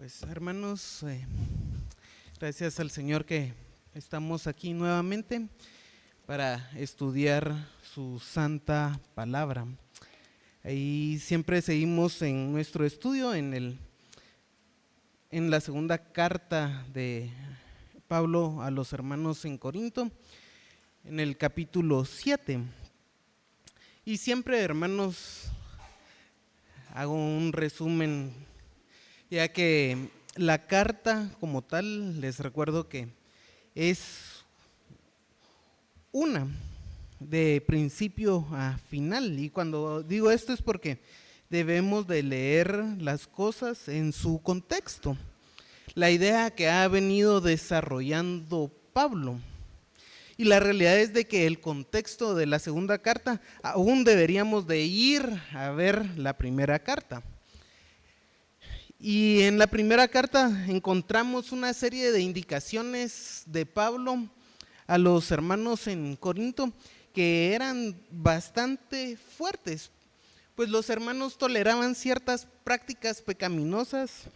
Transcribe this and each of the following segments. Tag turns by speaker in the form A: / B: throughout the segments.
A: Pues hermanos, gracias al Señor que estamos aquí nuevamente para estudiar su santa palabra. Ahí siempre seguimos en nuestro estudio en la segunda carta de Pablo a los hermanos en Corinto, en el capítulo 7. Y siempre, hermanos, hago un resumen, ya que la carta como tal, les recuerdo que es una de principio a final. Y cuando digo esto es porque debemos de leer las cosas en su contexto. La idea que ha venido desarrollando Pablo. Y la realidad es de que el contexto de la segunda carta, aún deberíamos de ir a ver la primera carta. Y en la primera carta encontramos una serie de indicaciones de Pablo a los hermanos en Corinto que eran bastante fuertes, pues los hermanos toleraban ciertas prácticas pecaminosas,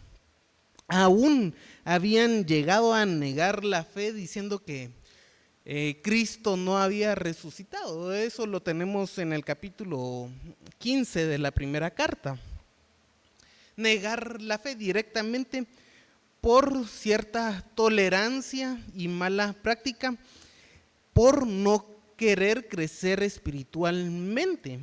A: aún habían llegado a negar la fe diciendo que Cristo no había resucitado. Eso lo tenemos en el capítulo 15 de la primera carta. Negar la fe directamente por cierta tolerancia y mala práctica, por no querer crecer espiritualmente.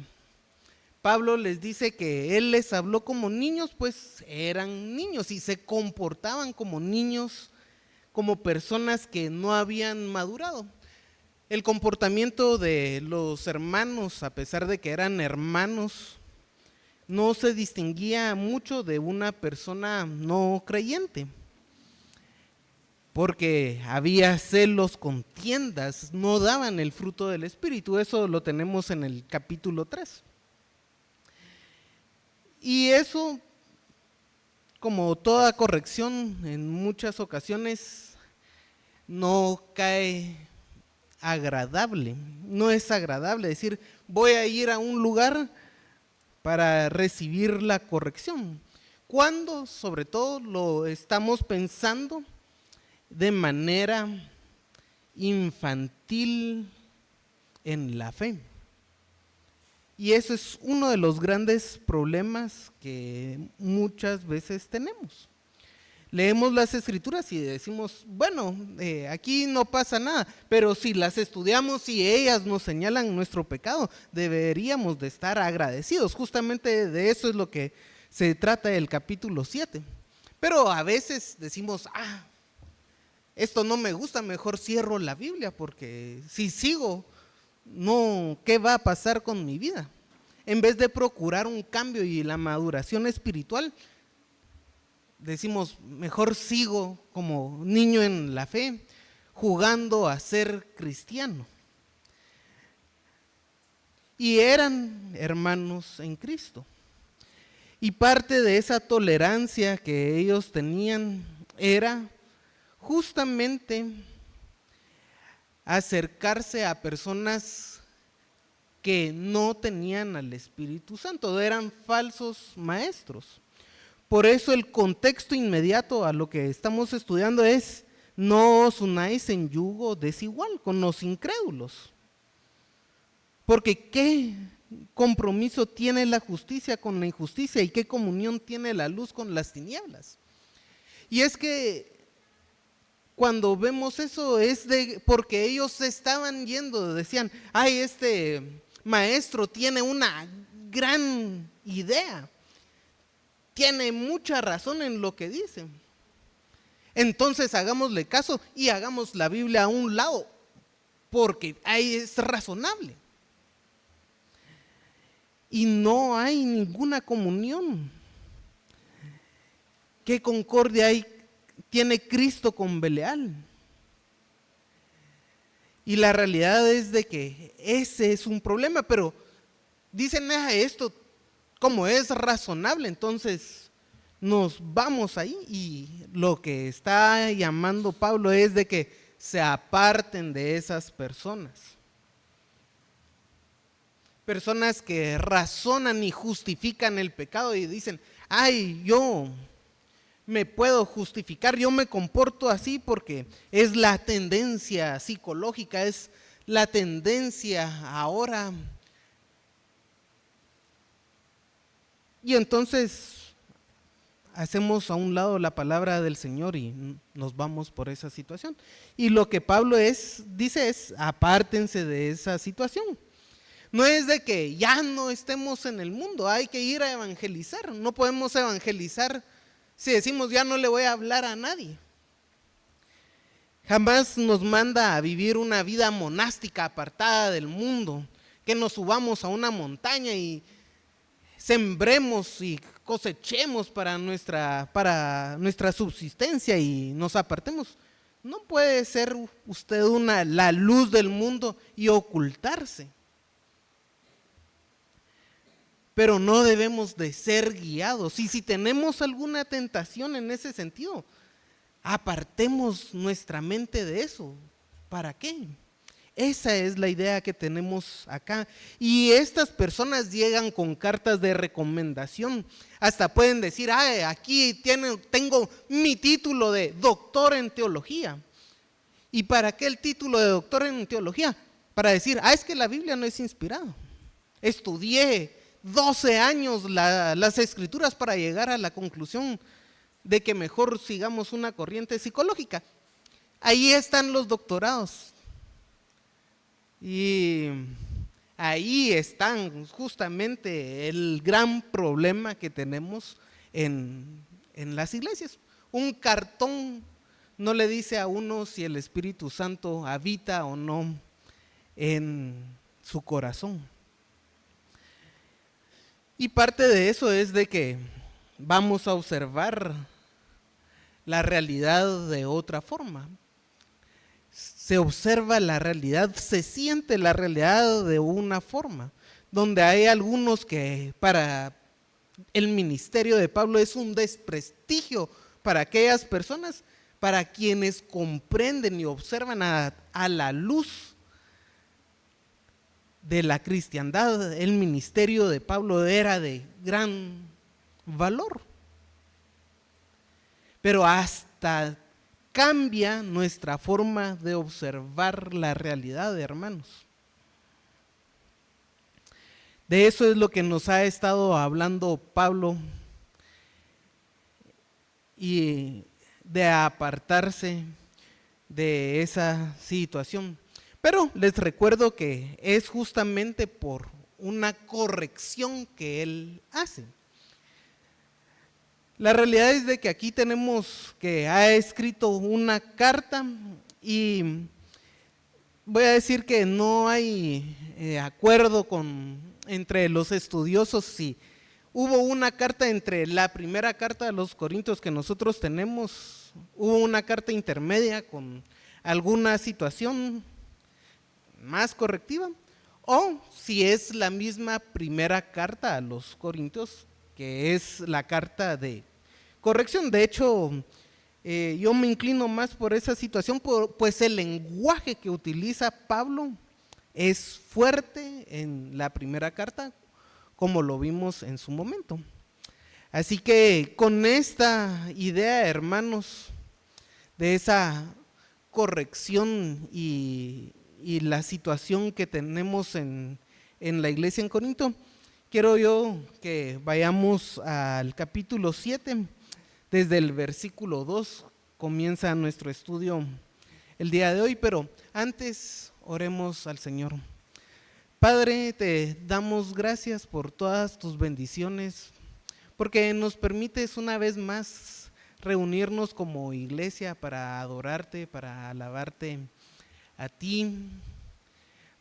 A: Pablo les dice que él les habló como niños, pues eran niños y se comportaban como niños, como personas que no habían madurado. El comportamiento de los hermanos, a pesar de que eran hermanos, no se distinguía mucho de una persona no creyente, porque había celos, contiendas, no daban el fruto del Espíritu. Eso lo tenemos en el capítulo 3. Y eso, como toda corrección, en muchas ocasiones no cae agradable. No es agradable decir, voy a ir a un lugar para recibir la corrección. Cuando, sobre todo, lo estamos pensando de manera infantil en la fe. Y eso es uno de los grandes problemas que muchas veces tenemos. Leemos las escrituras y decimos, bueno, aquí no pasa nada, pero si las estudiamos y ellas nos señalan nuestro pecado, deberíamos de estar agradecidos. Justamente de eso es lo que se trata el capítulo 7. Pero a veces decimos, esto no me gusta, mejor cierro la Biblia, porque si sigo, no, ¿qué va a pasar con mi vida? En vez de procurar un cambio y la maduración espiritual, decimos, mejor sigo como niño en la fe, jugando a ser cristiano. Y eran hermanos en Cristo. Y parte de esa tolerancia que ellos tenían era justamente acercarse a personas que no tenían al Espíritu Santo, eran falsos maestros. Por eso el contexto inmediato a lo que estamos estudiando es: no os unáis en yugo desigual con los incrédulos. Porque ¿qué compromiso tiene la justicia con la injusticia? ¿Y qué comunión tiene la luz con las tinieblas? Y es que cuando vemos eso es porque ellos estaban yendo, decían, este maestro tiene una gran idea, tiene mucha razón en lo que dice. Entonces hagámosle caso y hagamos la Biblia a un lado, porque ahí es razonable. Y no hay ninguna comunión. ¿Qué concordia tiene Cristo con Belial? Y la realidad es de que ese es un problema, pero dicen esto como es razonable, entonces nos vamos ahí. Y lo que está llamando Pablo es de que se aparten de esas personas. Personas que razonan y justifican el pecado y dicen, yo me puedo justificar, yo me comporto así porque es la tendencia psicológica, es la tendencia ahora. Y entonces hacemos a un lado la palabra del Señor y nos vamos por esa situación. Y lo que Pablo dice es, apártense de esa situación. No es de que ya no estemos en el mundo, hay que ir a evangelizar. No podemos evangelizar si decimos ya no le voy a hablar a nadie. Jamás nos manda a vivir una vida monástica apartada del mundo, que nos subamos a una montaña y sembremos y cosechemos para nuestra subsistencia y nos apartemos. No puede ser usted la luz del mundo y ocultarse. Pero no debemos de ser guiados. Y si tenemos alguna tentación en ese sentido, apartemos nuestra mente de eso. ¿Para qué? Esa es la idea que tenemos acá. Y estas personas llegan con cartas de recomendación. Hasta pueden decir, aquí tengo mi título de doctor en teología. ¿Y para qué el título de doctor en teología? Para decir, es que la Biblia no es inspirada. Estudié 12 años las escrituras para llegar a la conclusión de que mejor sigamos una corriente psicológica. Ahí están los doctorados. Y ahí están justamente el gran problema que tenemos en las iglesias. Un cartón no le dice a uno si el Espíritu Santo habita o no en su corazón. Y parte de eso es de que vamos a observar la realidad de otra forma. Se observa la realidad, se siente la realidad de una forma, donde hay algunos que para el ministerio de Pablo es un desprestigio para aquellas personas, para quienes comprenden y observan a la luz de la cristiandad. El ministerio de Pablo era de gran valor, pero hasta cambia nuestra forma de observar la realidad, hermanos. De eso es lo que nos ha estado hablando Pablo, y de apartarse de esa situación. Pero les recuerdo que es justamente por una corrección que él hace. La realidad es de que aquí tenemos que ha escrito una carta y voy a decir que no hay acuerdo entre los estudiosos si hubo una carta entre la primera carta de los Corintios que nosotros tenemos, hubo una carta intermedia con alguna situación más correctiva, o si es la misma primera carta a los Corintios, que es la carta de corrección. De hecho, yo me inclino más por esa situación, pues el lenguaje que utiliza Pablo es fuerte en la primera carta, como lo vimos en su momento. Así que con esta idea, hermanos, de esa corrección y la situación que tenemos en la iglesia en Corinto, quiero yo que vayamos al capítulo 7, desde el versículo 2 comienza nuestro estudio el día de hoy, pero antes oremos al Señor. Padre, te damos gracias por todas tus bendiciones, porque nos permites una vez más reunirnos como iglesia para adorarte, para alabarte a ti,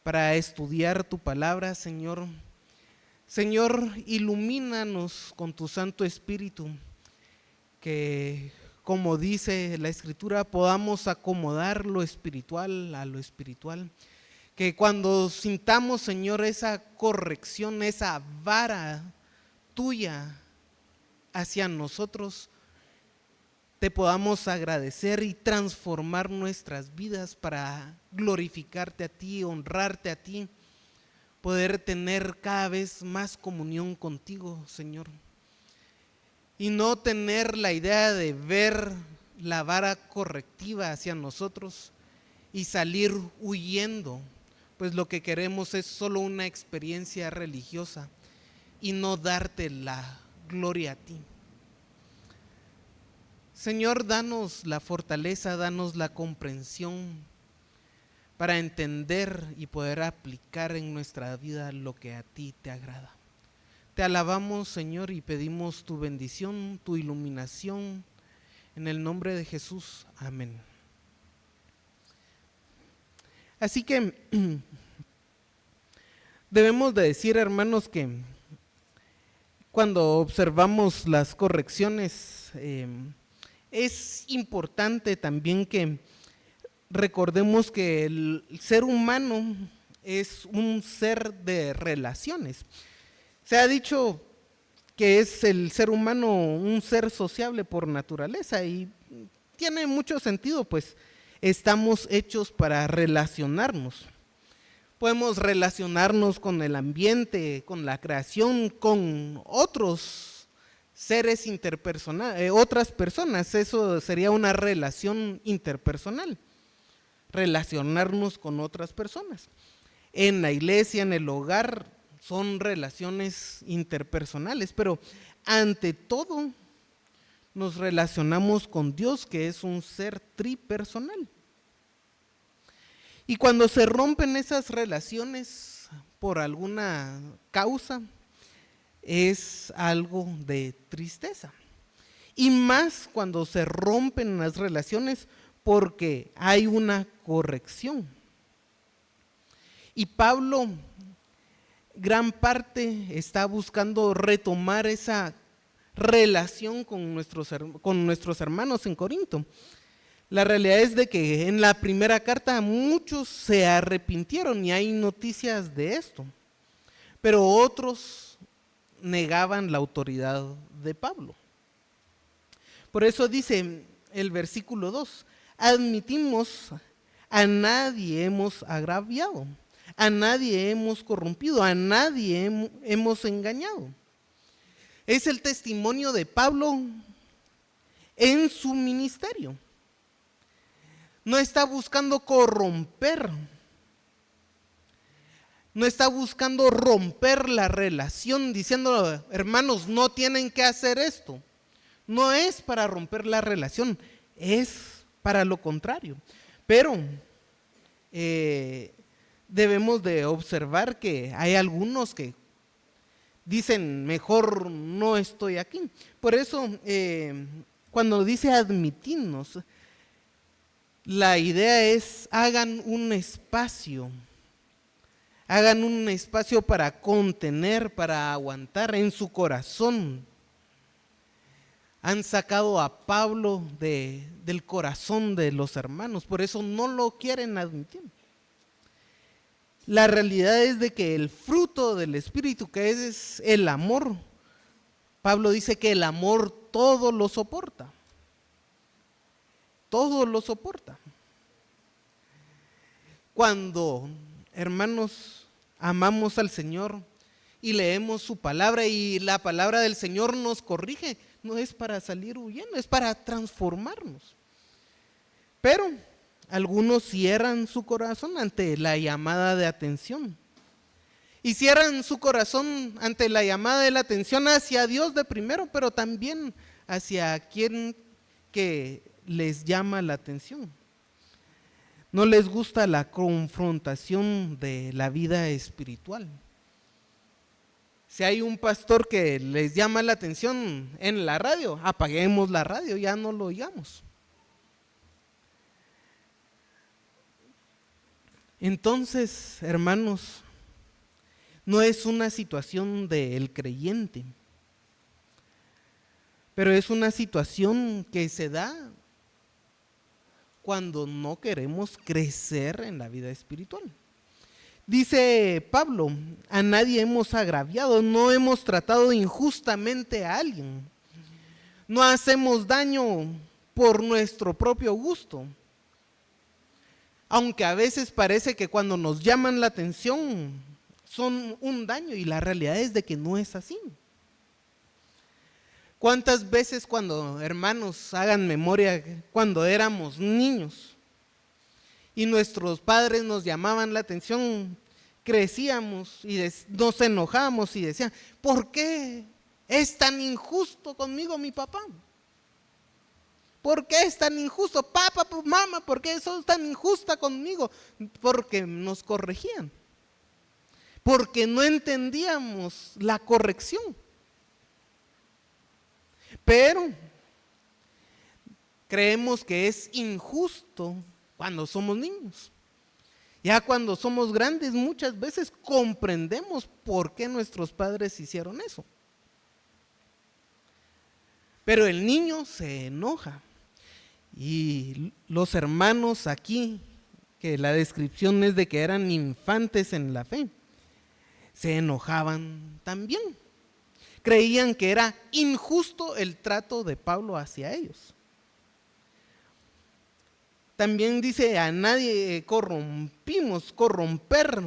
A: para estudiar tu palabra, Señor. Señor, ilumínanos con tu Santo Espíritu, que como dice la Escritura, podamos acomodar lo espiritual a lo espiritual. Que cuando sintamos, Señor, esa corrección, esa vara tuya hacia nosotros, te podamos agradecer y transformar nuestras vidas para glorificarte a ti, honrarte a ti, poder tener cada vez más comunión contigo, Señor. y no tener la idea de ver la vara correctiva hacia nosotros y salir huyendo, pues lo que queremos es solo una experiencia religiosa y no darte la gloria a ti. Señor, danos la fortaleza, danos la comprensión para entender y poder aplicar en nuestra vida lo que a ti te agrada. Te alabamos, Señor, y pedimos tu bendición, tu iluminación, en el nombre de Jesús. Amén. Así que debemos de decir, hermanos, que cuando observamos las correcciones, es importante también que recordemos que el ser humano es un ser de relaciones. Se ha dicho que es el ser humano un ser sociable por naturaleza y tiene mucho sentido, pues estamos hechos para relacionarnos. Podemos relacionarnos con el ambiente, con la creación, con otros seres interpersonales, otras personas. Eso sería una relación interpersonal, relacionarnos con otras personas. En la iglesia, en el hogar, son relaciones interpersonales, pero ante todo nos relacionamos con Dios, que es un ser tripersonal. Y cuando se rompen esas relaciones por alguna causa, es algo de tristeza. Y más cuando se rompen las relaciones porque hay una corrección. Y Pablo, gran parte, está buscando retomar esa relación con nuestros hermanos en Corinto. La realidad es de que en la primera carta muchos se arrepintieron y hay noticias de esto, pero otros negaban la autoridad de Pablo. Por eso dice el versículo 2, admitimos, a nadie hemos agraviado, a nadie hemos corrompido, a nadie hemos engañado. Es el testimonio de Pablo en su ministerio. No está buscando corromper, no está buscando romper la relación diciendo, hermanos, no tienen que hacer esto. No es para romper la relación, es para lo contrario. Pero debemos de observar que hay algunos que dicen, mejor no estoy aquí. Por eso, cuando dice admitirnos, la idea es hagan un espacio para contener, para aguantar en su corazón. Han sacado a Pablo del corazón de los hermanos, por eso no lo quieren admitir. La realidad es de que el fruto del Espíritu, que es el amor, Pablo dice que el amor todo lo soporta. Todo lo soporta. Cuando, hermanos, amamos al Señor y leemos su palabra y la palabra del Señor nos corrige, no es para salir huyendo, es para transformarnos. Pero algunos cierran su corazón ante la llamada de atención. Y cierran su corazón ante la llamada de la atención hacia Dios de primero, pero también hacia quien que les llama la atención. No les gusta la confrontación de la vida espiritual. Si hay un pastor que les llama la atención en la radio, apaguemos la radio, ya no lo oigamos. Entonces, hermanos, no es una situación del creyente, pero es una situación que se da cuando no queremos crecer en la vida espiritual. Dice Pablo, a nadie hemos agraviado, no hemos tratado injustamente a alguien, no hacemos daño por nuestro propio gusto. Aunque a veces parece que cuando nos llaman la atención son un daño y la realidad es de que no es así. ¿Cuántas veces cuando, hermanos, hagan memoria, cuando éramos niños y nuestros padres nos llamaban la atención, crecíamos y nos enojábamos y decían, ¿por qué es tan injusto conmigo mi papá? ¿Por qué es tan injusto? Papá, mamá, ¿por qué sos tan injusta conmigo? Porque nos corregían, porque no entendíamos la corrección. Pero creemos que es injusto cuando somos niños. Ya cuando somos grandes muchas veces comprendemos por qué nuestros padres hicieron eso. Pero el niño se enoja. Y los hermanos aquí, que la descripción es de que eran infantes en la fe, se enojaban también. Creían que era injusto el trato de Pablo hacia ellos. También dice, a nadie corrompimos, corromper,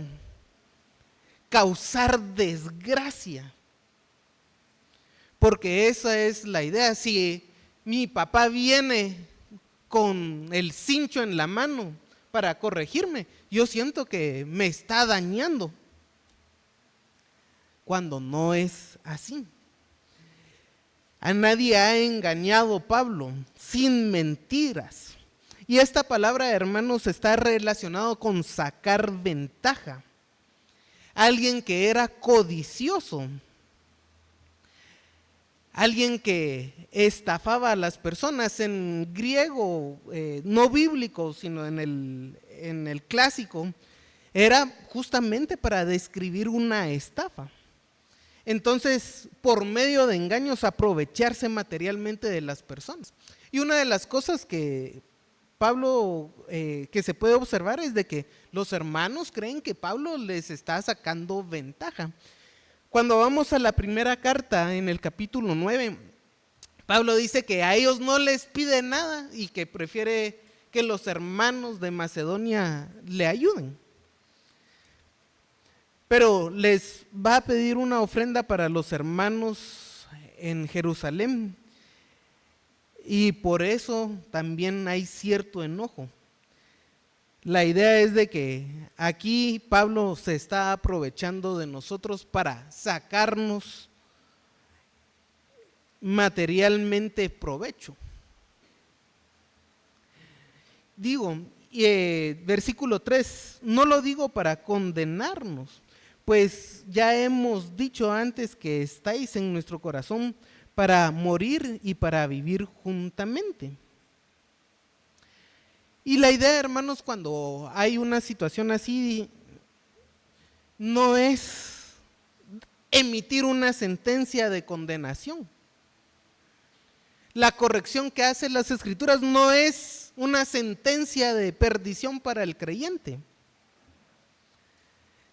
A: causar desgracia. Porque esa es la idea. Si mi papá viene con el cincho en la mano para corregirme, yo siento que me está dañando, cuando no es así. A nadie ha engañado Pablo sin mentiras. Y esta palabra, hermanos, está relacionado con sacar ventaja. Alguien que era codicioso, alguien que estafaba a las personas. En griego, no bíblico, sino en el clásico, era justamente para describir una estafa. Entonces, por medio de engaños, aprovecharse materialmente de las personas. Y una de las cosas que Pablo, que se puede observar, es de que los hermanos creen que Pablo les está sacando ventaja. Cuando vamos a la primera carta, en el capítulo 9, Pablo dice que a ellos no les pide nada y que prefiere que los hermanos de Macedonia le ayuden. Pero les va a pedir una ofrenda para los hermanos en Jerusalén. Y por eso también hay cierto enojo. La idea es de que aquí Pablo se está aprovechando de nosotros para sacarnos materialmente provecho. Digo, versículo 3, no lo digo para condenarnos, pues ya hemos dicho antes que estáis en nuestro corazón para morir y para vivir juntamente. Y la idea, hermanos, cuando hay una situación así, no es emitir una sentencia de condenación. La corrección que hacen las Escrituras no es una sentencia de perdición para el creyente,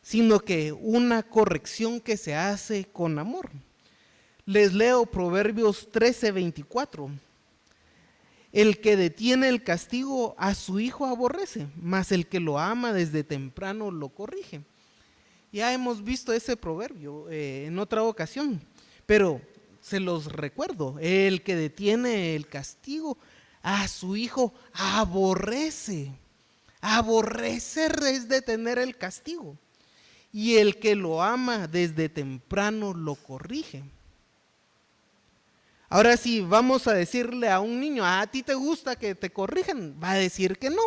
A: sino que una corrección que se hace con amor. Les leo Proverbios 13:24. El que detiene el castigo a su hijo aborrece, mas el que lo ama desde temprano lo corrige. Ya hemos visto ese proverbio en otra ocasión, pero se los recuerdo. El que detiene el castigo a su hijo aborrece. Aborrecer es detener el castigo. Y el que lo ama desde temprano lo corrige. Ahora sí, vamos a decirle a un niño, ¿a ti te gusta que te corrijan? Va a decir que no.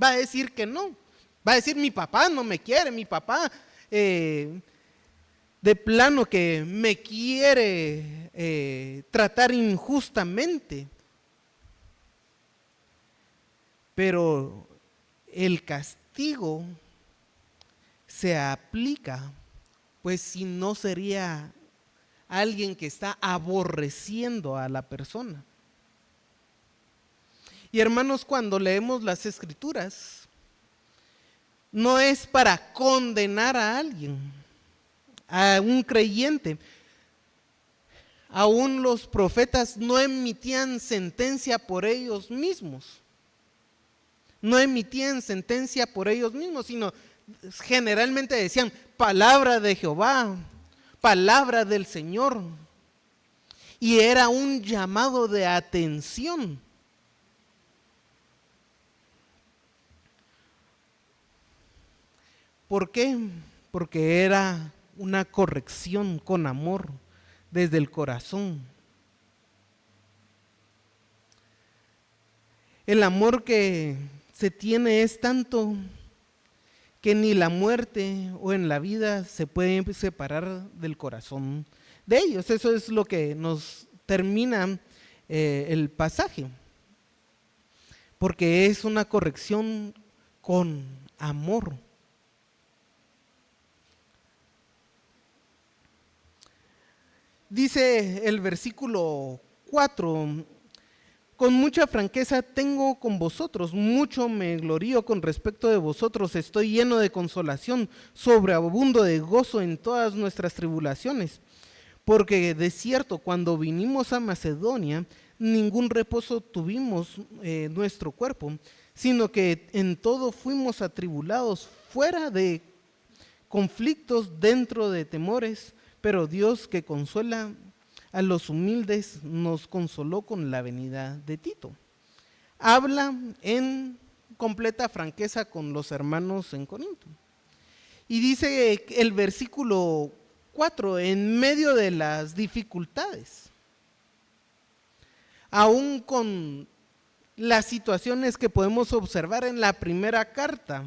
A: Va a decir que no. Va a decir, mi papá no me quiere, mi papá de plano que me quiere tratar injustamente. Pero el castigo se aplica, pues si no sería alguien que está aborreciendo a la persona. Y hermanos, cuando leemos las Escrituras, no es para condenar a alguien, a un creyente. Aún los profetas no emitían sentencia por ellos mismos. No emitían sentencia por ellos mismos, sino generalmente decían palabra de Jehová, palabra del Señor. y era un llamado de atención. ¿Por qué? Porque era una corrección con amor desde el corazón. El amor que se tiene es tanto que ni la muerte o en la vida se puede separar del corazón de ellos. Eso es lo que nos termina el pasaje, porque es una corrección con amor. Dice el versículo 4: con mucha franqueza tengo con vosotros, mucho me glorío con respecto de vosotros, estoy lleno de consolación, sobreabundo de gozo en todas nuestras tribulaciones. Porque de cierto, cuando vinimos a Macedonia, ningún reposo tuvimos nuestro cuerpo, sino que en todo fuimos atribulados, fuera de conflictos, dentro de temores, pero Dios que consuela a los humildes nos consoló con la venida de Tito. Habla en completa franqueza con los hermanos en Corinto. Y dice el versículo 4, en medio de las dificultades, aún con las situaciones que podemos observar en la primera carta,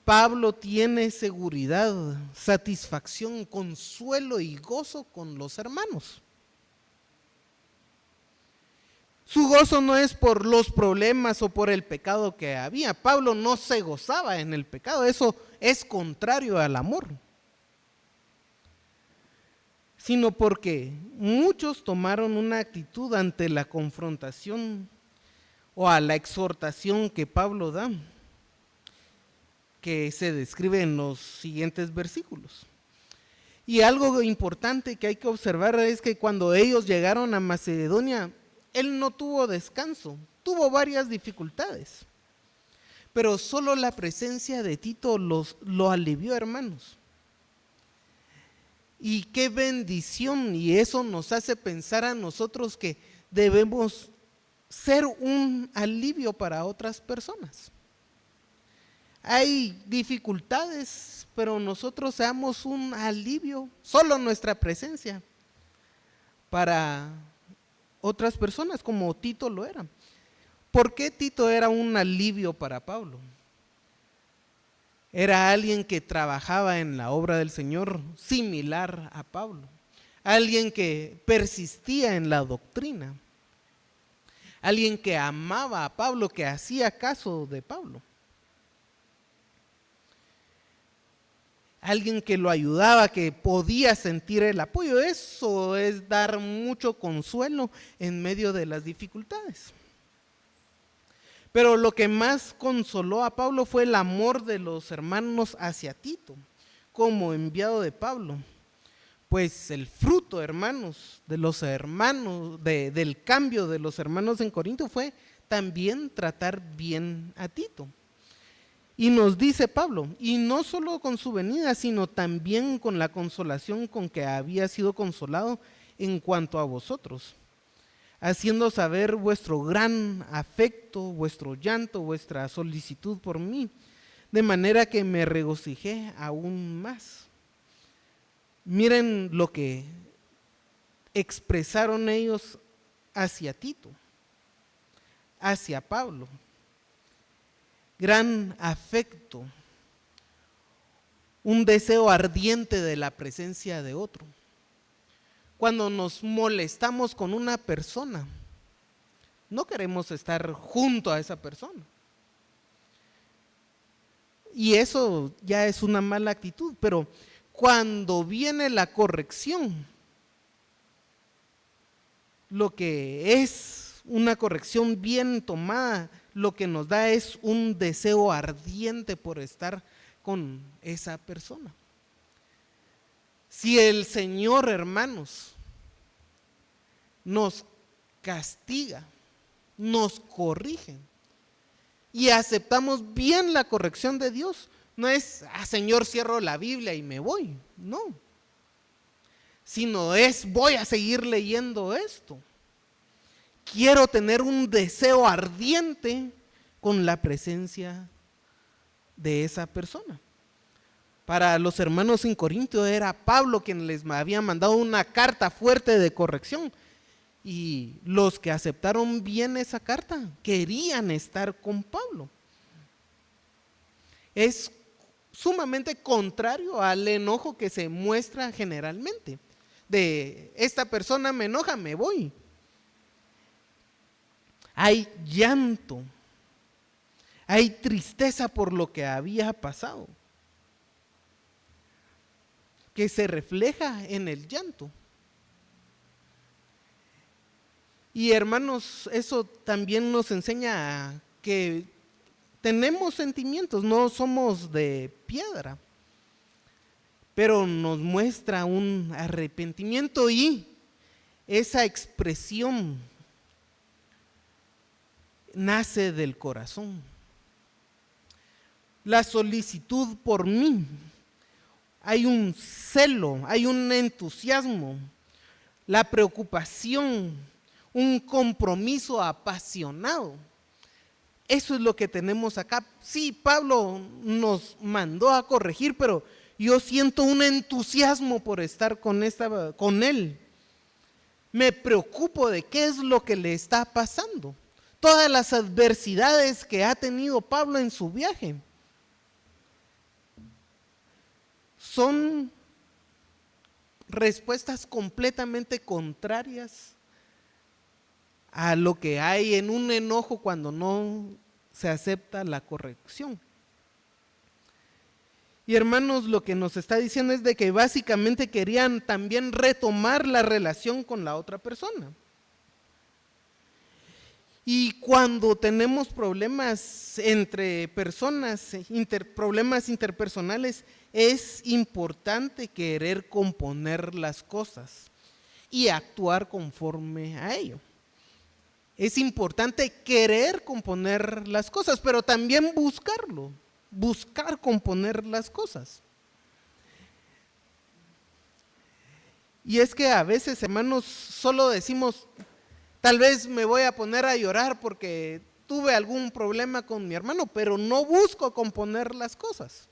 A: Pablo tiene seguridad, satisfacción, consuelo y gozo con los hermanos. Su gozo no es por los problemas o por el pecado que había. Pablo no se gozaba en el pecado, eso es contrario al amor. Sino porque muchos tomaron una actitud ante la confrontación o a la exhortación que Pablo da, que se describe en los siguientes versículos. Y algo importante que hay que observar es que cuando ellos llegaron a Macedonia, él no tuvo descanso, tuvo varias dificultades, pero solo la presencia de Tito lo alivió, hermanos. Y qué bendición, y eso nos hace pensar a nosotros que debemos ser un alivio para otras personas. Hay dificultades, pero nosotros seamos un alivio, solo nuestra presencia, para otras personas, como Tito lo era. ¿Por qué Tito era un alivio para Pablo? Era alguien que trabajaba en la obra del Señor similar a Pablo, alguien que persistía en la doctrina, alguien que amaba a Pablo, que hacía caso de Pablo. Alguien que lo ayudaba, que podía sentir el apoyo. Eso es dar mucho consuelo en medio de las dificultades. Pero lo que más consoló a Pablo fue el amor de los hermanos hacia Tito, como enviado de Pablo. Pues el fruto, hermanos, de los hermanos, del cambio de los hermanos en Corinto fue también tratar bien a Tito. Y nos dice Pablo, y no solo con su venida, sino también con la consolación con que había sido consolado en cuanto a vosotros, haciendo saber vuestro gran afecto, vuestro llanto, vuestra solicitud por mí, de manera que me regocijé aún más. Miren lo que expresaron ellos hacia Tito, hacia Pablo. Gran afecto, un deseo ardiente de la presencia de otro. Cuando nos molestamos con una persona, no queremos estar junto a esa persona. Y eso ya es una mala actitud, pero cuando viene la corrección, lo que es una corrección bien tomada, lo que nos da es un deseo ardiente por estar con esa persona. Si el Señor, hermanos, nos castiga, nos corrige y aceptamos bien la corrección de Dios, no es, Señor, cierro la Biblia y me voy, no. sino voy a seguir leyendo esto. Quiero tener un deseo ardiente con la presencia de esa persona. Para los hermanos en Corinto era Pablo quien les había mandado una carta fuerte de corrección, y los que aceptaron bien esa carta querían estar con Pablo. Es sumamente contrario al enojo que se muestra generalmente, de esta persona me enoja, me voy. Hay llanto, hay tristeza por lo que había pasado, que se refleja en el llanto. Y hermanos, eso también nos enseña que tenemos sentimientos, no somos de piedra, pero nos muestra un arrepentimiento, y esa expresión nace del corazón. La solicitud por mí, hay un celo, hay un entusiasmo, la preocupación, un compromiso apasionado. Eso es lo que tenemos acá. Sí, Pablo nos mandó a corregir, pero yo siento un entusiasmo por estar con él. Me preocupo de qué es lo que le está pasando. Todas las adversidades que ha tenido Pablo en su viaje son respuestas completamente contrarias a lo que hay en un enojo cuando no se acepta la corrección. Y hermanos, lo que nos está diciendo es de que básicamente querían también retomar la relación con la otra persona. Y cuando tenemos problemas entre personas, problemas interpersonales, es importante querer componer las cosas y actuar conforme a ello. Es importante querer componer las cosas, pero también buscar componer las cosas. Y es que a veces, hermanos, solo decimos, tal vez me voy a poner a llorar porque tuve algún problema con mi hermano, pero no busco componer las cosas.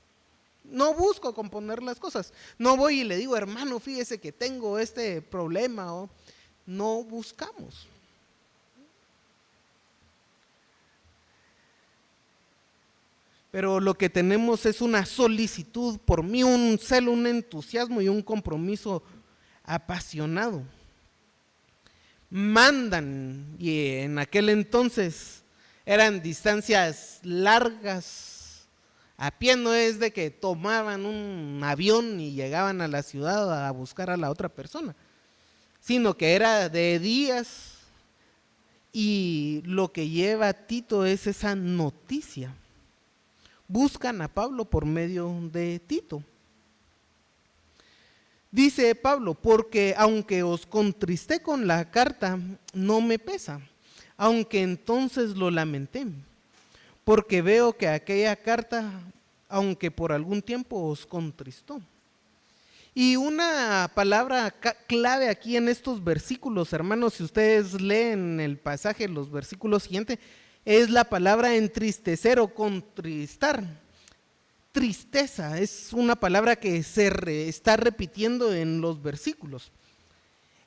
A: No busco componer las cosas. No voy y le digo, hermano, fíjese que tengo este problema. O no buscamos. Pero lo que tenemos es una solicitud por mí, un celo, un entusiasmo y un compromiso apasionado. Mandan, y en aquel entonces eran distancias largas. A pie no es de que tomaban un avión y llegaban a la ciudad a buscar a la otra persona, sino que era de días, y lo que lleva a Tito es esa noticia. Buscan a Pablo por medio de Tito. Dice Pablo, porque aunque os contristé con la carta, no me pesa, aunque entonces lo lamenté, porque veo que aquella carta, aunque por algún tiempo os contristó. Y una palabra clave aquí en estos versículos, hermanos, si ustedes leen el pasaje, los versículos siguientes, es la palabra entristecer o contristar. Tristeza es una palabra que se está repitiendo en los versículos,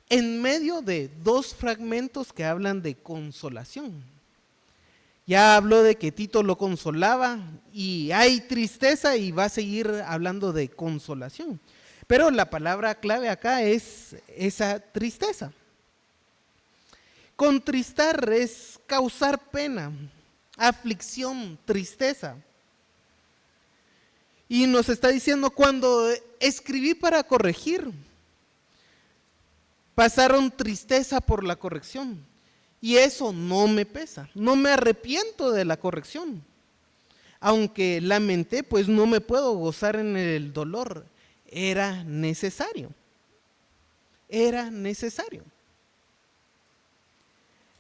A: en medio de dos fragmentos que hablan de consolación. Ya habló de que Tito lo consolaba, y hay tristeza, y va a seguir hablando de consolación. Pero la palabra clave acá es esa tristeza. Contristar es causar pena, aflicción, tristeza. Y nos está diciendo, cuando escribí para corregir, pasaron tristeza por la corrección. Y eso no me pesa, no me arrepiento de la corrección. Aunque lamenté, pues no me puedo gozar en el dolor. Era necesario. Era necesario.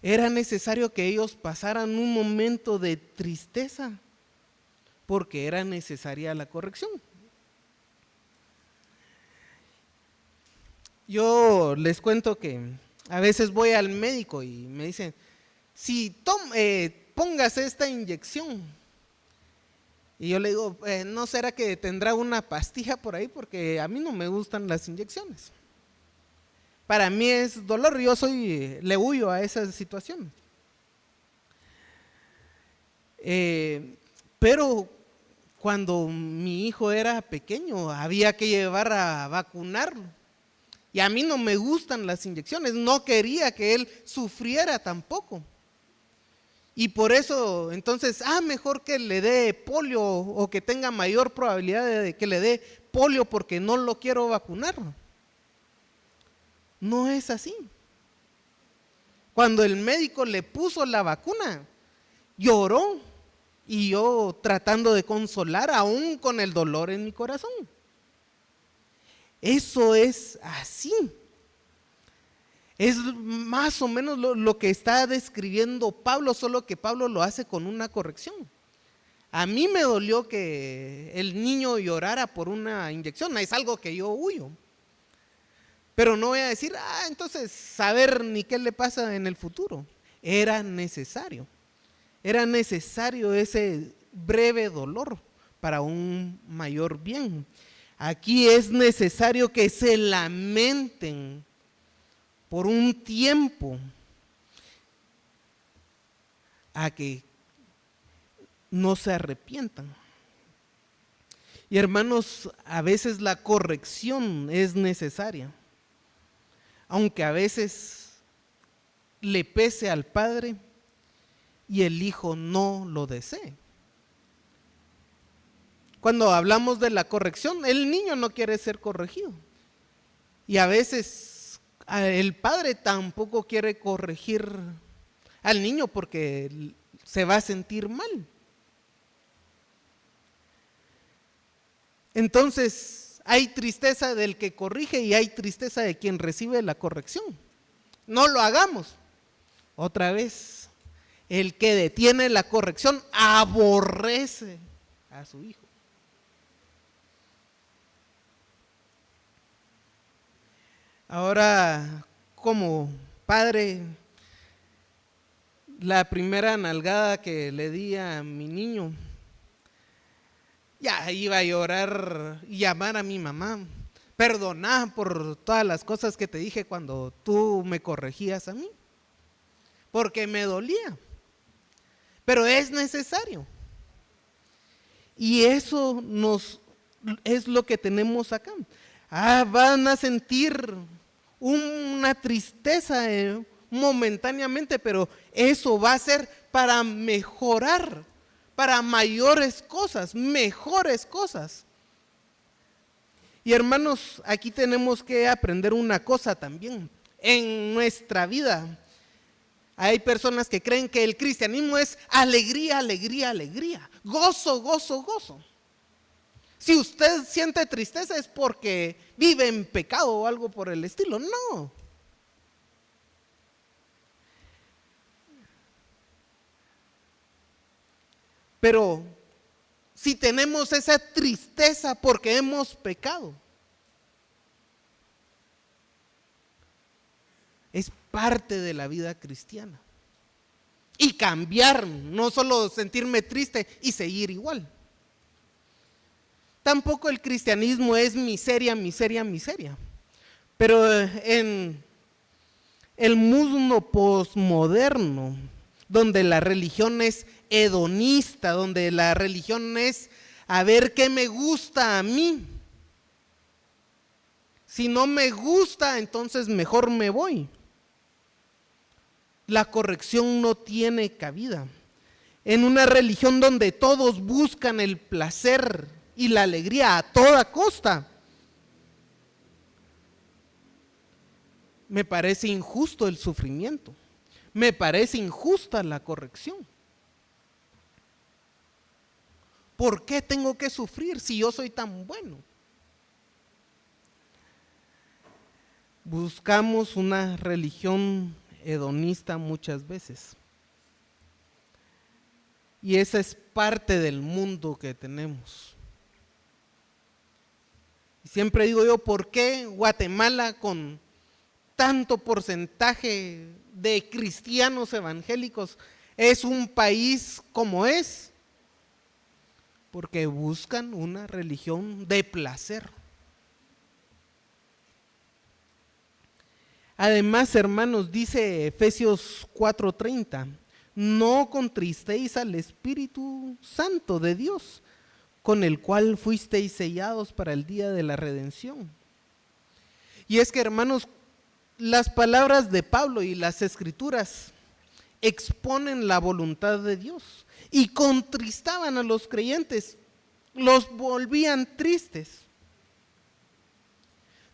A: Era necesario que ellos pasaran un momento de tristeza, porque era necesaria la corrección. Yo les cuento que a veces voy al médico y me dicen, si póngase esta inyección. Y yo le digo, ¿no será que tendrá una pastilla por ahí? Porque a mí no me gustan las inyecciones. Para mí es dolor, le huyo a esas situaciones. Pero cuando mi hijo era pequeño, había que llevar a vacunarlo. Y a mí no me gustan las inyecciones, no quería que él sufriera tampoco. Y por eso, entonces, mejor que le dé polio o que tenga mayor probabilidad de que le dé polio porque no lo quiero vacunar. No es así. Cuando el médico le puso la vacuna, lloró y yo tratando de consolar aún con el dolor en mi corazón. Eso es así. Es más o menos lo que está describiendo Pablo, solo que Pablo lo hace con una corrección. A mí me dolió que el niño llorara por una inyección, es algo que yo huyo. Pero no voy a decir, entonces saber ni qué le pasa en el futuro. Era necesario ese breve dolor para un mayor bien. Aquí es necesario que se lamenten por un tiempo a que no se arrepientan. Y hermanos, a veces la corrección es necesaria, aunque a veces le pese al padre y el hijo no lo desee. Cuando hablamos de la corrección, el niño no quiere ser corregido. Y a veces el padre tampoco quiere corregir al niño porque se va a sentir mal. Entonces, hay tristeza del que corrige y hay tristeza de quien recibe la corrección. No lo hagamos. Otra vez, el que detiene la corrección aborrece a su hijo. Ahora, como padre, la primera nalgada que le di a mi niño, ya iba a llorar y llamar a mi mamá. Perdoná por todas las cosas que te dije cuando tú me corregías a mí, porque me dolía. Pero es necesario. Y eso es lo que tenemos acá. Van a sentir una tristeza momentáneamente, pero eso va a ser para mejorar, para mayores cosas, mejores cosas. Y hermanos, aquí tenemos que aprender una cosa también. En nuestra vida hay personas que creen que el cristianismo es alegría, alegría, alegría, gozo, gozo, gozo. Si usted siente tristeza es porque vive en pecado o algo por el estilo. No. Pero si tenemos esa tristeza porque hemos pecado, es parte de la vida cristiana. Y cambiar, no solo sentirme triste y seguir igual. Tampoco el cristianismo es miseria, miseria, miseria. Pero en el mundo posmoderno, donde la religión es hedonista, donde la religión es a ver qué me gusta a mí. Si no me gusta, entonces mejor me voy. La corrección no tiene cabida. En una religión donde todos buscan el placer y la alegría a toda costa, me parece injusto el sufrimiento. Me parece injusta la corrección. ¿Por qué tengo que sufrir si yo soy tan bueno? Buscamos una religión hedonista muchas veces. Y esa es parte del mundo que tenemos. Y siempre digo yo, ¿por qué Guatemala con tanto porcentaje de cristianos evangélicos es un país como es? Porque buscan una religión de placer. Además, hermanos, dice Efesios 4:30, no contristéis al Espíritu Santo de Dios, con el cual fuisteis sellados para el día de la redención. Y es que, hermanos, las palabras de Pablo y las escrituras exponen la voluntad de Dios y contristaban a los creyentes, los volvían tristes.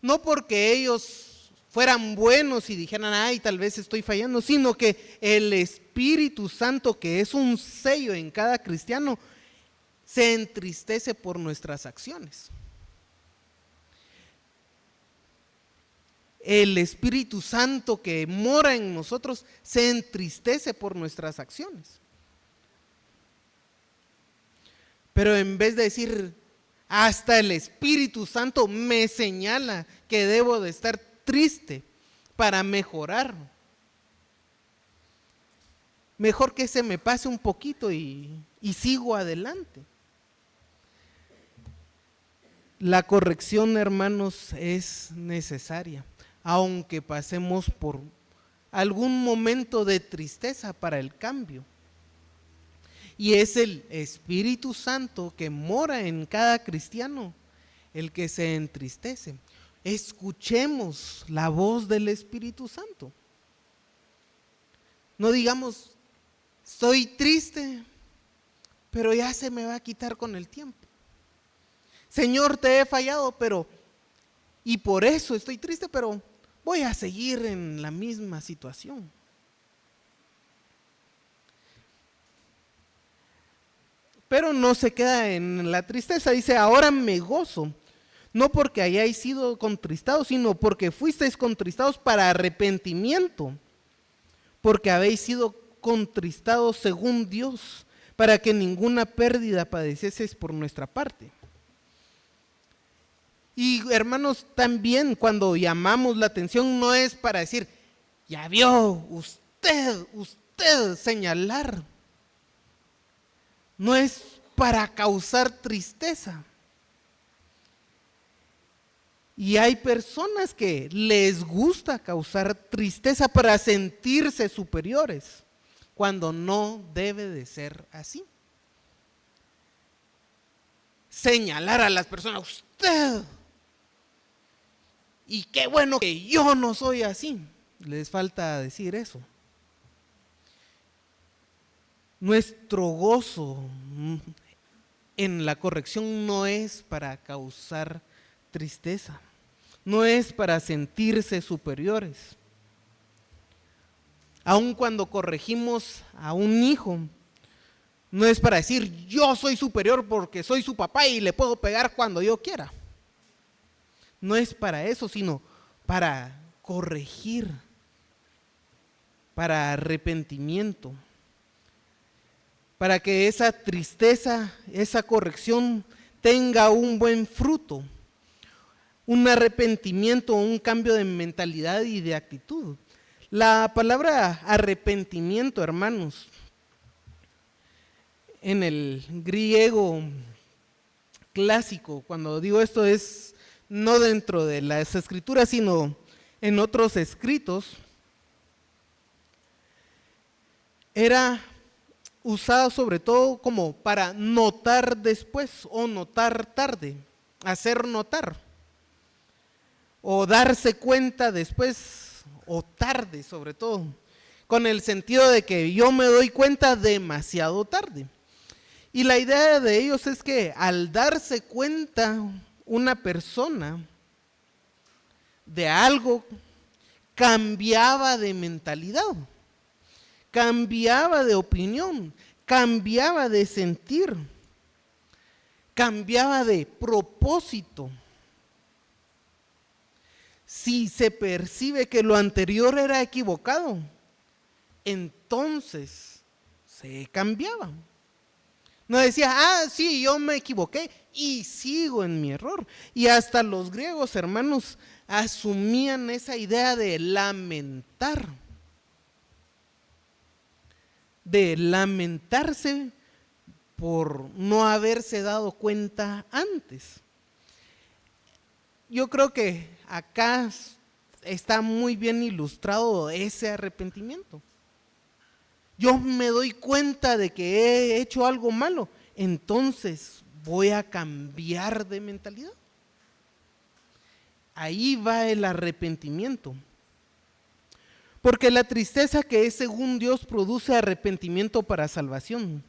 A: No porque ellos fueran buenos y dijeran, ay, tal vez estoy fallando, sino que el Espíritu Santo, que es un sello en cada cristiano, se entristece por nuestras acciones. El Espíritu Santo que mora en nosotros se entristece por nuestras acciones. Pero en vez de decir, hasta el Espíritu Santo me señala que debo de estar triste para mejorar, mejor que se me pase un poquito y sigo adelante. La corrección, hermanos, es necesaria, aunque pasemos por algún momento de tristeza para el cambio. Y es el Espíritu Santo que mora en cada cristiano el que se entristece. Escuchemos la voz del Espíritu Santo. No digamos, estoy triste, pero ya se me va a quitar con el tiempo. Señor, te he fallado, y por eso estoy triste, pero voy a seguir en la misma situación. Pero no se queda en la tristeza, dice, ahora me gozo, no porque hayáis sido contristados, sino porque fuisteis contristados para arrepentimiento, porque habéis sido contristados según Dios, para que ninguna pérdida padecieseis por nuestra parte. Y hermanos, también cuando llamamos la atención no es para decir, ya vio, usted señalar. No es para causar tristeza. Y hay personas que les gusta causar tristeza para sentirse superiores, cuando no debe de ser así. Señalar a las personas, usted, y qué bueno que yo no soy así. Les falta decir eso. Nuestro gozo en la corrección no es para causar tristeza, no es para sentirse superiores. Aun cuando corregimos a un hijo, no es para decir yo soy superior porque soy su papá y le puedo pegar cuando yo quiera. No es para eso, sino para corregir, para arrepentimiento, para que esa tristeza, esa corrección tenga un buen fruto, un arrepentimiento, un cambio de mentalidad y de actitud. La palabra arrepentimiento, hermanos, en el griego clásico, cuando digo esto es no dentro de las escrituras, sino en otros escritos, era usado sobre todo como para notar después o notar tarde, hacer notar, o darse cuenta después o tarde sobre todo, con el sentido de que yo me doy cuenta demasiado tarde. Y la idea de ellos es que al darse cuenta una persona de algo, cambiaba de mentalidad, cambiaba de opinión, cambiaba de sentir, cambiaba de propósito. Si se percibe que lo anterior era equivocado, entonces se cambiaba. No decía, ah, sí, yo me equivoqué y sigo en mi error. Y hasta los griegos, hermanos, asumían esa idea de lamentarse por no haberse dado cuenta antes. Yo creo que acá está muy bien ilustrado ese arrepentimiento. Yo me doy cuenta de que he hecho algo malo, entonces voy a cambiar de mentalidad. Ahí va el arrepentimiento. Porque la tristeza que es según Dios produce arrepentimiento para salvación.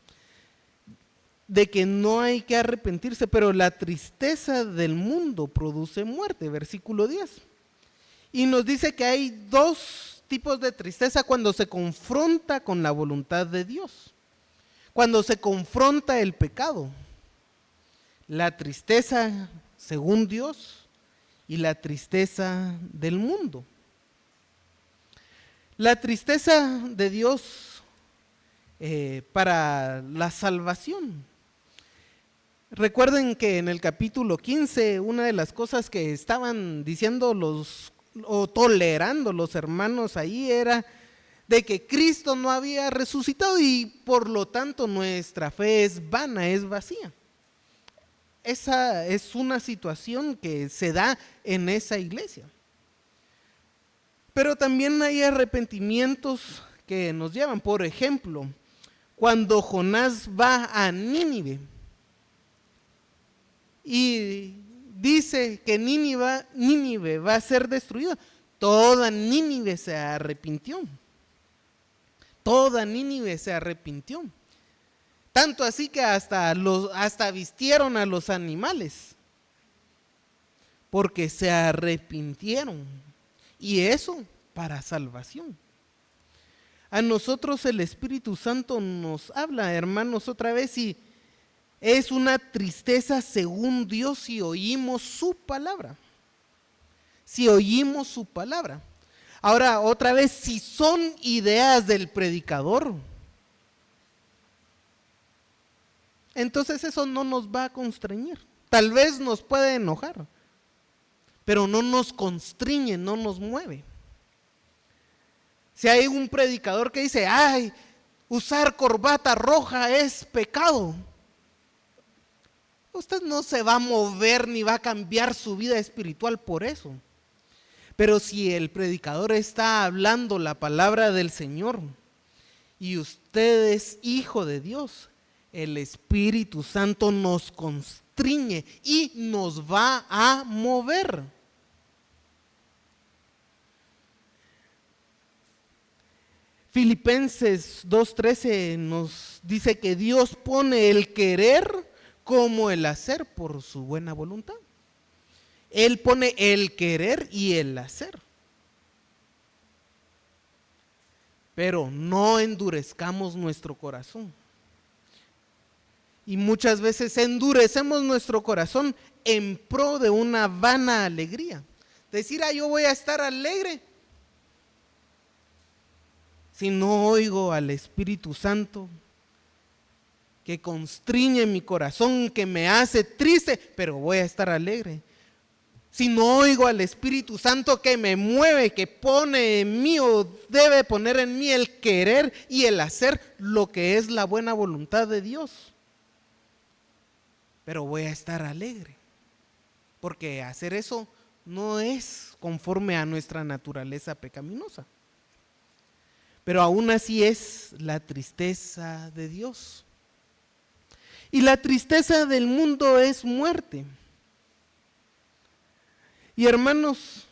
A: De que no hay que arrepentirse, pero la tristeza del mundo produce muerte, versículo 10. Y nos dice que hay dos tipos de tristeza cuando se confronta con la voluntad de Dios, cuando se confronta el pecado. La tristeza según Dios y la tristeza del mundo. La tristeza de Dios para la salvación. Recuerden que en el capítulo 15, una de las cosas que estaban diciendo o tolerando los hermanos ahí era de que Cristo no había resucitado y por lo tanto nuestra fe es vana, es vacía. Esa es una situación que se da en esa iglesia. Pero también hay arrepentimientos que nos llevan. Por ejemplo, cuando Jonás va a Nínive y dice que Nínive va a ser destruida, toda Nínive se arrepintió. Toda Nínive se arrepintió. Tanto así que hasta vistieron a los animales, porque se arrepintieron. Y eso para salvación. A nosotros el Espíritu Santo nos habla, hermanos, otra vez, y es una tristeza según Dios si oímos su palabra. Si oímos su palabra. Ahora, otra vez, si son ideas del predicador, entonces eso no nos va a constreñir. Tal vez nos puede enojar, pero no nos constriñe, no nos mueve. Si hay un predicador que dice, ay, usar corbata roja es pecado, usted no se va a mover ni va a cambiar su vida espiritual por eso. Pero si el predicador está hablando la palabra del Señor y usted es hijo de Dios, el Espíritu Santo nos constriñe y nos va a mover. Filipenses 2:13 nos dice que Dios pone el querer como el hacer por su buena voluntad. Él pone el querer y el hacer. Pero no endurezcamos nuestro corazón. Y muchas veces endurecemos nuestro corazón en pro de una vana alegría. Decir, yo voy a estar alegre si no oigo al Espíritu Santo que constriñe mi corazón, que me hace triste, pero voy a estar alegre. Si no oigo al Espíritu Santo que me mueve, que pone en mí o debe poner en mí el querer y el hacer lo que es la buena voluntad de Dios, pero voy a estar alegre, porque hacer eso no es conforme a nuestra naturaleza pecaminosa. Pero aún así es la tristeza de Dios. Y la tristeza del mundo es muerte. Y hermanos,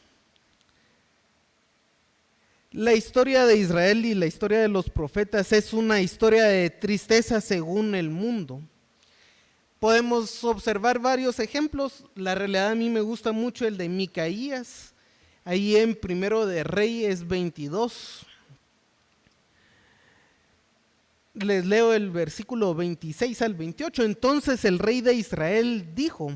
A: la historia de Israel y la historia de los profetas es una historia de tristeza según el mundo. Podemos observar varios ejemplos. La realidad, a mí me gusta mucho el de Micaías, ahí en Primero de Reyes 22. Les leo el versículo 26 al 28. Entonces el rey de Israel dijo: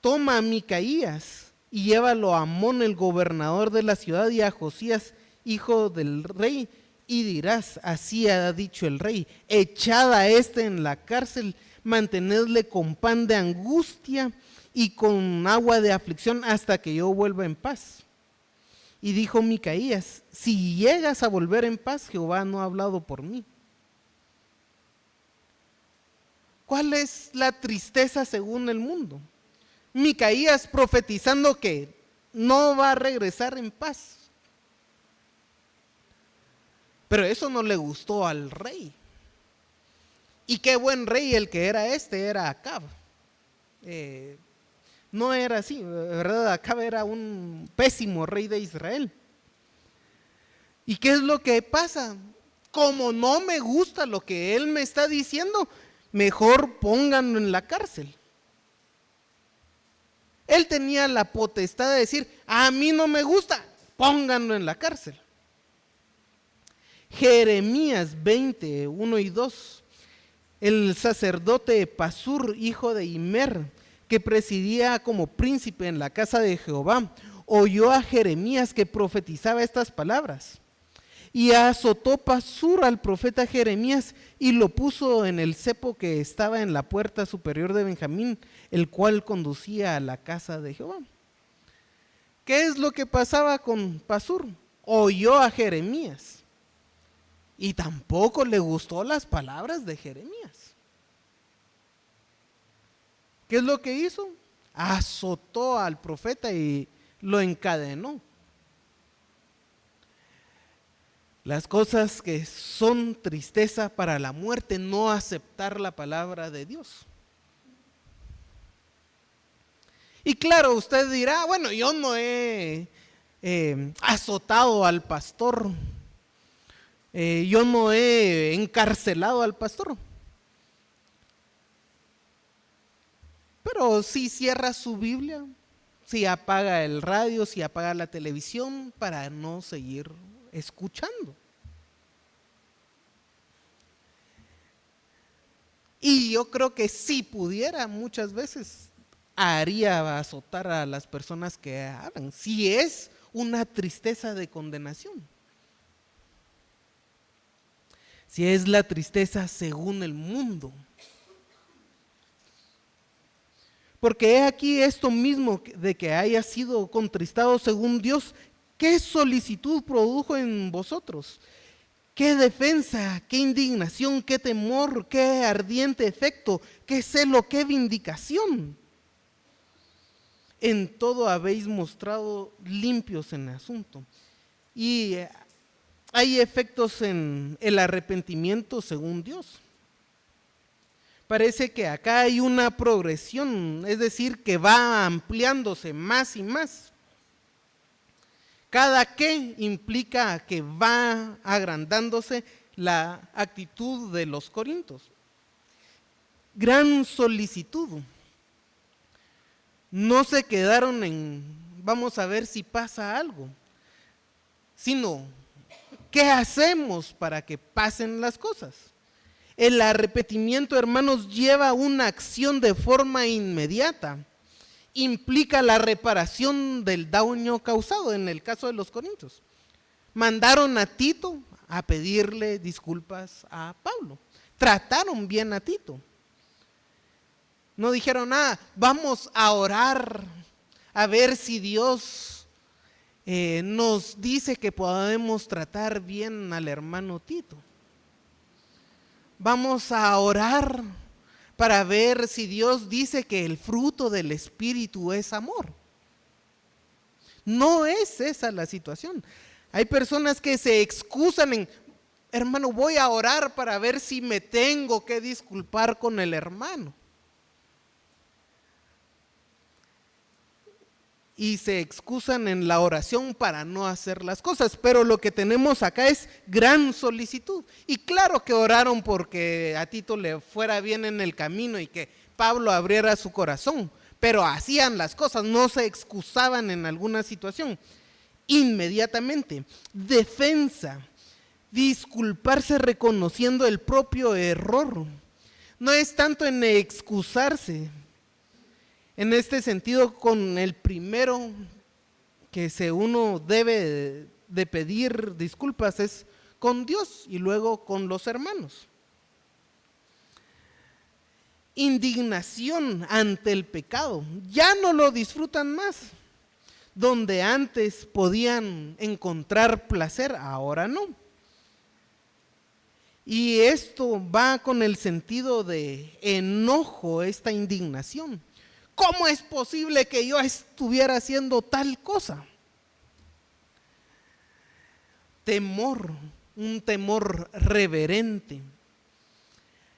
A: toma a Micaías y llévalo a Amón, el gobernador de la ciudad, y a Josías, hijo del rey, y dirás, así ha dicho el rey, echad a este en la cárcel, mantenedle con pan de angustia y con agua de aflicción hasta que yo vuelva en paz. Y dijo Micaías, si llegas a volver en paz, Jehová no ha hablado por mí. ¿Cuál es la tristeza según el mundo? Micaías profetizando que no va a regresar en paz. Pero eso no le gustó al rey. Y qué buen rey el que era Acab. No era así, ¿verdad? Acab era un pésimo rey de Israel. ¿Y qué es lo que pasa? Como no me gusta lo que él me está diciendo, mejor pónganlo en la cárcel. Él tenía la potestad de decir, a mí no me gusta, pónganlo en la cárcel. Jeremías 20, 1 y 2. El sacerdote Pasur, hijo de Immer, que presidía como príncipe en la casa de Jehová, oyó a Jeremías que profetizaba estas palabras. Y azotó Pasur al profeta Jeremías y lo puso en el cepo que estaba en la puerta superior de Benjamín, el cual conducía a la casa de Jehová. ¿Qué es lo que pasaba con Pasur? Oyó a Jeremías y tampoco le gustó las palabras de Jeremías. ¿Qué es lo que hizo? Azotó al profeta y lo encadenó. Las cosas que son tristeza para la muerte, no aceptar la palabra de Dios. Y claro, usted dirá, bueno, yo no he azotado al pastor, yo no he encarcelado al pastor. Pero si cierra su Biblia, si apaga el radio, si apaga la televisión para no seguir escuchando. Y yo creo que si pudiera, muchas veces haría azotar a las personas que hablan, si es una tristeza de condenación. Si es la tristeza según el mundo. Porque he aquí esto mismo de que haya sido contristado según Dios, ¿qué solicitud produjo en vosotros? ¿Qué defensa, qué indignación, qué temor, qué ardiente efecto, qué celo, qué vindicación? En todo habéis mostrado limpios en el asunto. Y hay efectos en el arrepentimiento según Dios. Parece que acá hay una progresión, es decir, que va ampliándose más y más. Cada que implica que va agrandándose la actitud de los corintios. Gran solicitud. No se quedaron en, vamos a ver si pasa algo, sino, ¿qué hacemos para que pasen las cosas? El arrepentimiento, hermanos, lleva una acción de forma inmediata. Implica la reparación del daño causado en el caso de los corintios. Mandaron a Tito a pedirle disculpas a Pablo. Trataron bien a Tito. No dijeron, vamos a orar a ver si Dios nos dice que podemos tratar bien al hermano Tito. Vamos a orar para ver si Dios dice que el fruto del Espíritu es amor. No es esa la situación. Hay personas que se excusan en, hermano, voy a orar para ver si me tengo que disculpar con el hermano. Y se excusan en la oración para no hacer las cosas, pero lo que tenemos acá es gran solicitud. Y claro que oraron porque a Tito le fuera bien en el camino y que Pablo abriera su corazón, pero hacían las cosas, no se excusaban en alguna situación. Inmediatamente, defensa, disculparse reconociendo el propio error. No es tanto en excusarse. En este sentido, con el primero que uno debe de pedir disculpas es con Dios y luego con los hermanos. Indignación ante el pecado, ya no lo disfrutan más. Donde antes podían encontrar placer, ahora no. Y esto va con el sentido de enojo, esta indignación. ¿Cómo es posible que yo estuviera haciendo tal cosa? Temor, un temor reverente,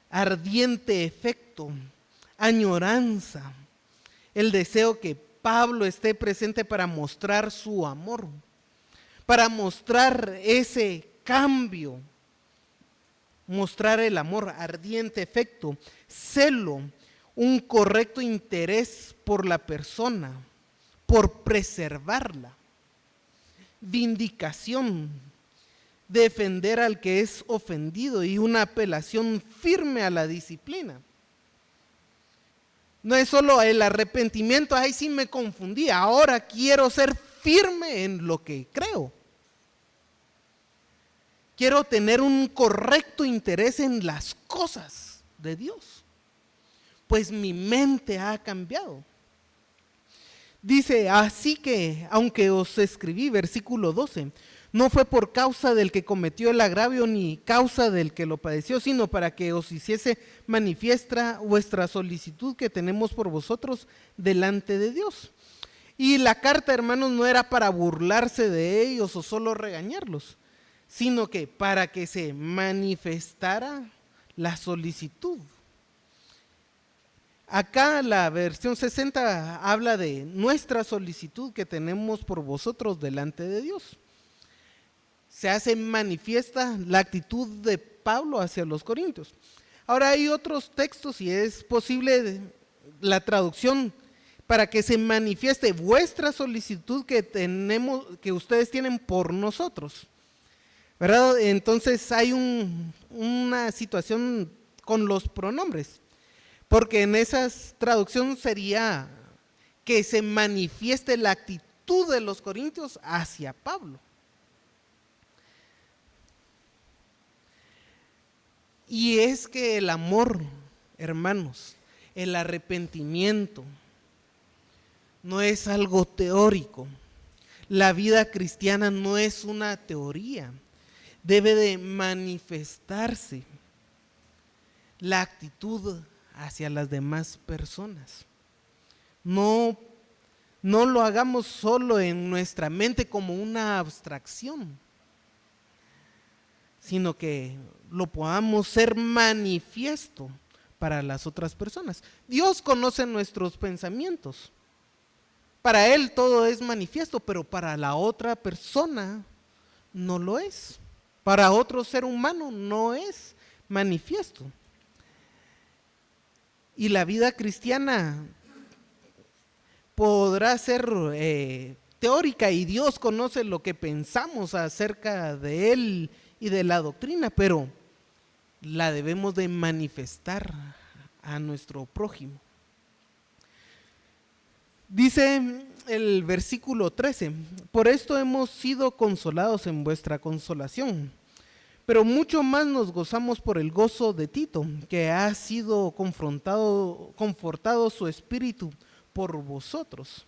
A: ardiente afecto, añoranza, el deseo que Pablo esté presente para mostrar su amor, para mostrar ese cambio, mostrar el amor, ardiente afecto, celo, un correcto interés por la persona, por preservarla, vindicación, defender al que es ofendido y una apelación firme a la disciplina. No es solo el arrepentimiento, ay sí me confundí, ahora quiero ser firme en lo que creo. Quiero tener un correcto interés en las cosas de Dios, pues mi mente ha cambiado. Dice, así que, aunque os escribí, versículo 12, no fue por causa del que cometió el agravio ni causa del que lo padeció, sino para que os hiciese manifiesta vuestra solicitud que tenemos por vosotros delante de Dios. Y la carta, hermanos, no era para burlarse de ellos o solo regañarlos, sino que para que se manifestara la solicitud. Acá la versión 60 habla de nuestra solicitud que tenemos por vosotros delante de Dios. Se hace manifiesta la actitud de Pablo hacia los corintios. Ahora hay otros textos y es posible la traducción para que se manifieste vuestra solicitud que ustedes tienen por nosotros, ¿verdad? Entonces hay una situación con los pronombres, porque en esa traducción sería que se manifieste la actitud de los corintios hacia Pablo. Y es que el amor, hermanos, el arrepentimiento, no es algo teórico. La vida cristiana no es una teoría. Debe de manifestarse la actitud hacia las demás personas. No lo hagamos solo en nuestra mente como una abstracción, sino que lo podamos ser manifiesto para las otras personas. Dios conoce nuestros pensamientos. Para Él todo es manifiesto, pero para la otra persona no lo es. Para otro ser humano no es manifiesto. Y la vida cristiana podrá ser teórica y Dios conoce lo que pensamos acerca de Él y de la doctrina, pero la debemos de manifestar a nuestro prójimo. Dice el versículo 13, por esto hemos sido consolados en vuestra consolación, pero mucho más nos gozamos por el gozo de Tito, que ha sido confortado su espíritu por vosotros.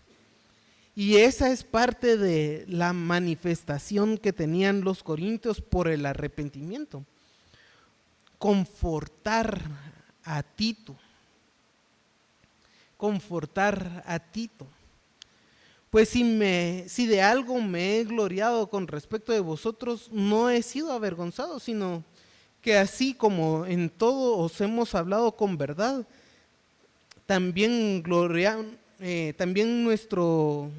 A: Y esa es parte de la manifestación que tenían los corintios por el arrepentimiento. Confortar a Tito. Confortar a Tito. Pues si de algo me he gloriado con respecto de vosotros, no he sido avergonzado, sino que así como en todo os hemos hablado con verdad, también nuestro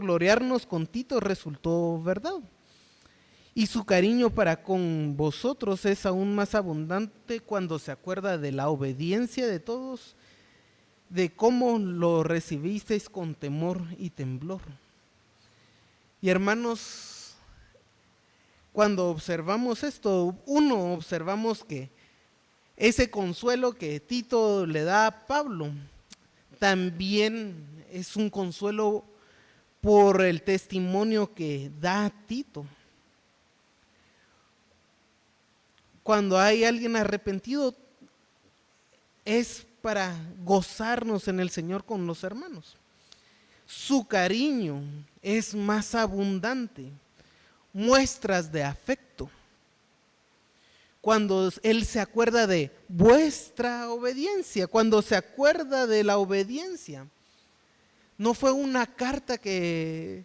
A: gloriarnos con Tito resultó verdad. Y su cariño para con vosotros es aún más abundante cuando se acuerda de la obediencia de todos, de cómo lo recibisteis con temor y temblor. Y hermanos, cuando observamos esto, observamos que ese consuelo que Tito le da a Pablo también es un consuelo por el testimonio que da Tito. cuando hay alguien arrepentido, es para gozarnos en el Señor con los hermanos. Su cariño es más abundante, muestras de afecto. Cuando Él se acuerda de vuestra obediencia, cuando se acuerda de la obediencia, no fue una carta que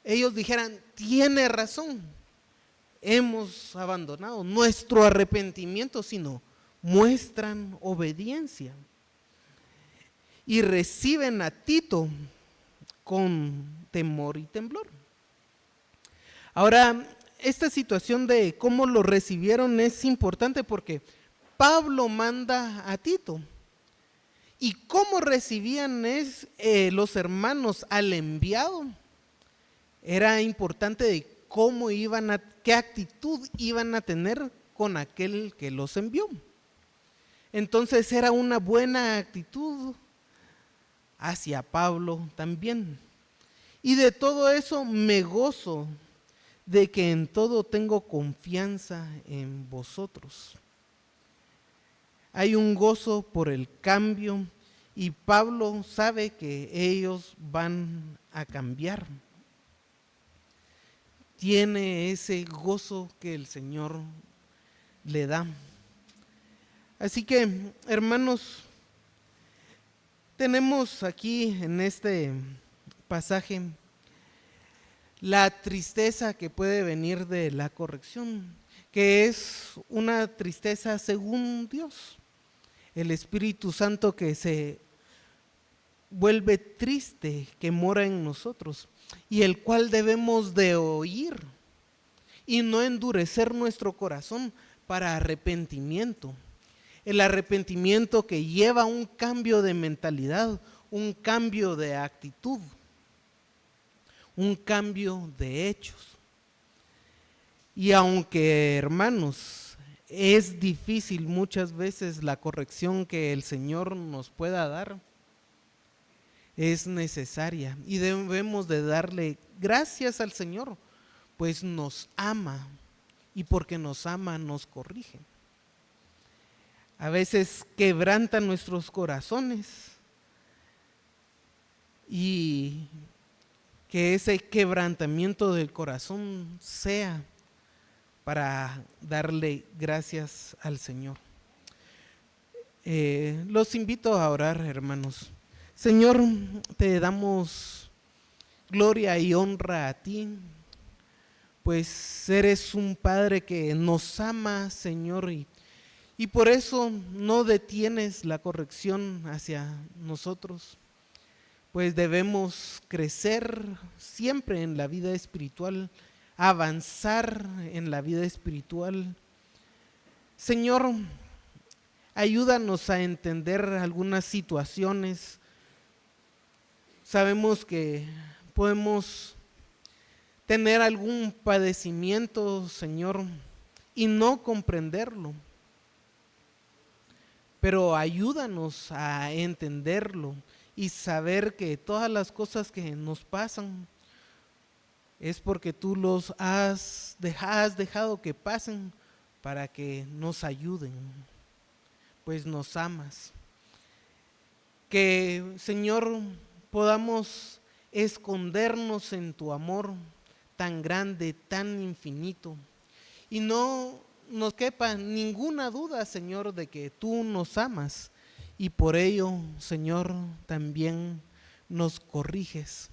A: ellos dijeran, tiene razón, hemos abandonado nuestro arrepentimiento, sino muestran obediencia y reciben a Tito con temor y temblor. Ahora, esta situación de cómo lo recibieron es importante porque Pablo manda a Tito. ¿Y cómo recibían los hermanos al enviado? Era importante de cómo qué actitud iban a tener con aquel que los envió. Entonces era una buena actitud hacia Pablo también. Y de todo eso me gozo, de que en todo tengo confianza en vosotros. Hay un gozo por el cambio y Pablo sabe que ellos van a cambiar. Tiene ese gozo que el Señor le da. Así que, hermanos, tenemos aquí en este pasaje la tristeza que puede venir de la corrección, que es una tristeza según Dios. El Espíritu Santo que se vuelve triste, que mora en nosotros, y el cual debemos de oír y no endurecer nuestro corazón para arrepentimiento. El arrepentimiento que lleva un cambio de mentalidad, un cambio de actitud, un cambio de hechos. Y aunque, hermanos, es difícil muchas veces la corrección que el Señor nos pueda dar, es necesaria y debemos de darle gracias al Señor, pues nos ama y porque nos ama nos corrige. A veces quebranta nuestros corazones y que ese quebrantamiento del corazón sea para darle gracias al Señor. Los invito a orar, hermanos. Señor, te damos gloria y honra a ti, pues eres un Padre que nos ama, Señor, y por eso no detienes la corrección hacia nosotros, pues debemos crecer siempre en la vida espiritual, avanzar en la vida espiritual. Señor, ayúdanos a entender algunas situaciones. Sabemos que podemos tener algún padecimiento, Señor, y no comprenderlo. Pero ayúdanos a entenderlo y saber que todas las cosas que nos pasan es porque tú los has dejado que pasen para que nos ayuden, pues nos amas. Que, Señor, podamos escondernos en tu amor tan grande, tan infinito, y no nos quepa ninguna duda, Señor, de que tú nos amas y por ello, Señor, también nos corriges.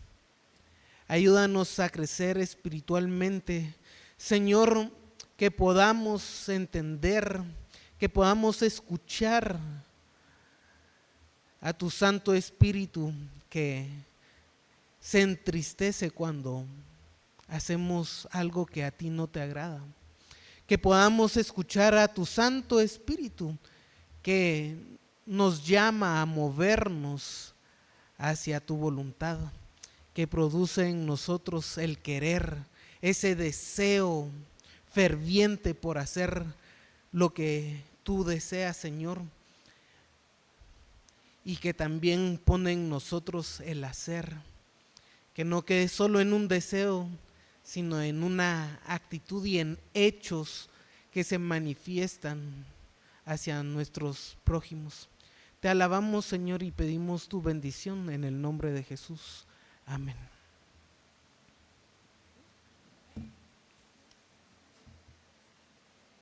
A: Ayúdanos a crecer espiritualmente, Señor, que podamos entender, que podamos escuchar a tu Santo Espíritu que se entristece cuando hacemos algo que a ti no te agrada. Que podamos escuchar a tu Santo Espíritu que nos llama a movernos hacia tu voluntad, que produce en nosotros el querer, ese deseo ferviente por hacer lo que tú deseas, Señor, y que también pone en nosotros el hacer, que no quede solo en un deseo, sino en una actitud y en hechos que se manifiestan hacia nuestros prójimos. Te alabamos, Señor, y pedimos tu bendición en el nombre de Jesús. Amén.